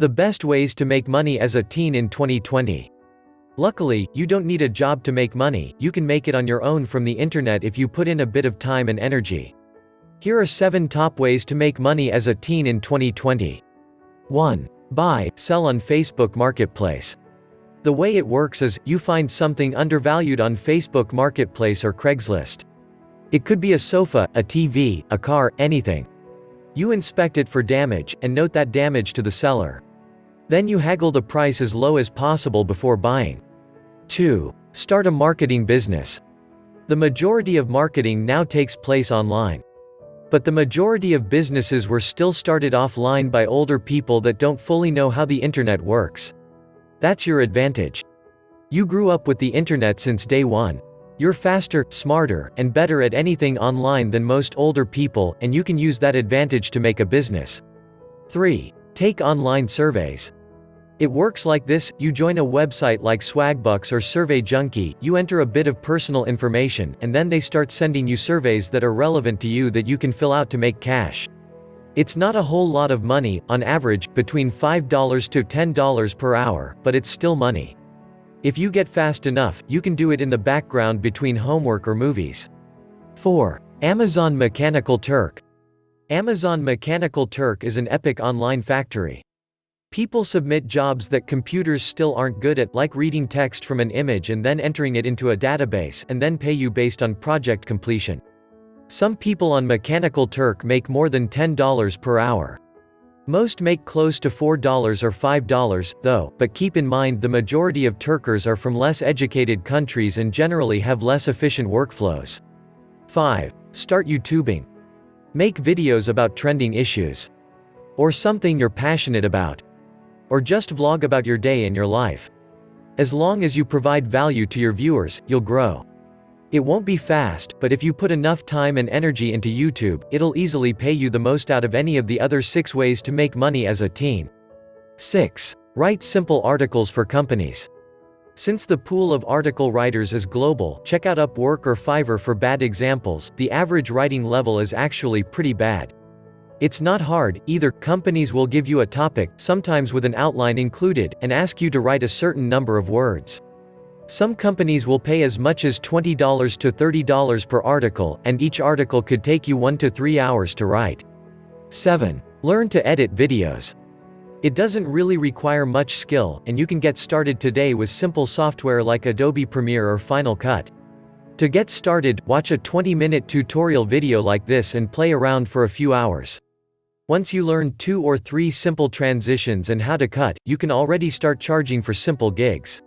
The best ways to make money as a teen in 2020. Luckily, you don't need a job to make money, you can make it on your own from the internet if you put in a bit of time and energy. Here are 7 top ways to make money as a teen in 2020. 1. Buy, sell on Facebook Marketplace. The way it works is, you find something undervalued on Facebook Marketplace or Craigslist. It could be a sofa, a TV, a car, anything. You inspect it for damage, and note that damage to the seller. Then you haggle the price as low as possible before buying. 2. Start a marketing business. The majority of marketing now takes place online. But the majority of businesses were still started offline by older people that don't fully know how the internet works. That's your advantage. You grew up with the internet since day one. You're faster, smarter, and better at anything online than most older people, and you can use that advantage to make a business. 3. Take online surveys. It works like this: you join a website like Swagbucks or Survey Junkie, you enter a bit of personal information, and then they start sending you surveys that are relevant to you that you can fill out to make cash. It's not a whole lot of money, on average, between $5 to $10 per hour, but it's still money. If you get fast enough, you can do it in the background between homework or movies. 4. Amazon Mechanical Turk. Amazon Mechanical Turk is an epic online factory. People submit jobs that computers still aren't good at, like reading text from an image and then entering it into a database, and then pay you based on project completion. Some people on Mechanical Turk make more than $10 per hour. Most make close to $4 or $5, though, but keep in mind the majority of Turkers are from less educated countries and generally have less efficient workflows. 5. Start YouTubing. Make videos about trending issues. Or something you're passionate about. Or just vlog about your day and your life. As long as you provide value to your viewers, you'll grow. It won't be fast, but if you put enough time and energy into YouTube, it'll easily pay you the most out of any of the other 6 ways to make money as a teen. 6. Write simple articles for companies. Since the pool of article writers is global, check out Upwork or Fiverr for bad examples. The average writing level is actually pretty bad. It's not hard, either. Companies will give you a topic, sometimes with an outline included, and ask you to write a certain number of words. Some companies will pay as much as $20 to $30 per article, and each article could take you 1 to 3 hours to write. 7. Learn to edit videos. It doesn't really require much skill, and you can get started today with simple software like Adobe Premiere or Final Cut. To get started, watch a 20-minute tutorial video like this and play around for a few hours. Once you learn 2 or 3 simple transitions and how to cut, you can already start charging for simple gigs.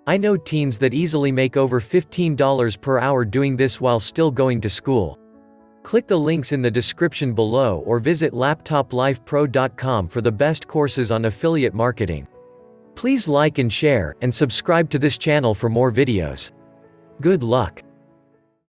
I know teens that easily make over $15 per hour doing this while still going to school. Click the links in the description below or visit laptoplifepro.com for the best courses on affiliate marketing. Please like and share, and subscribe to this channel for more videos. Good luck!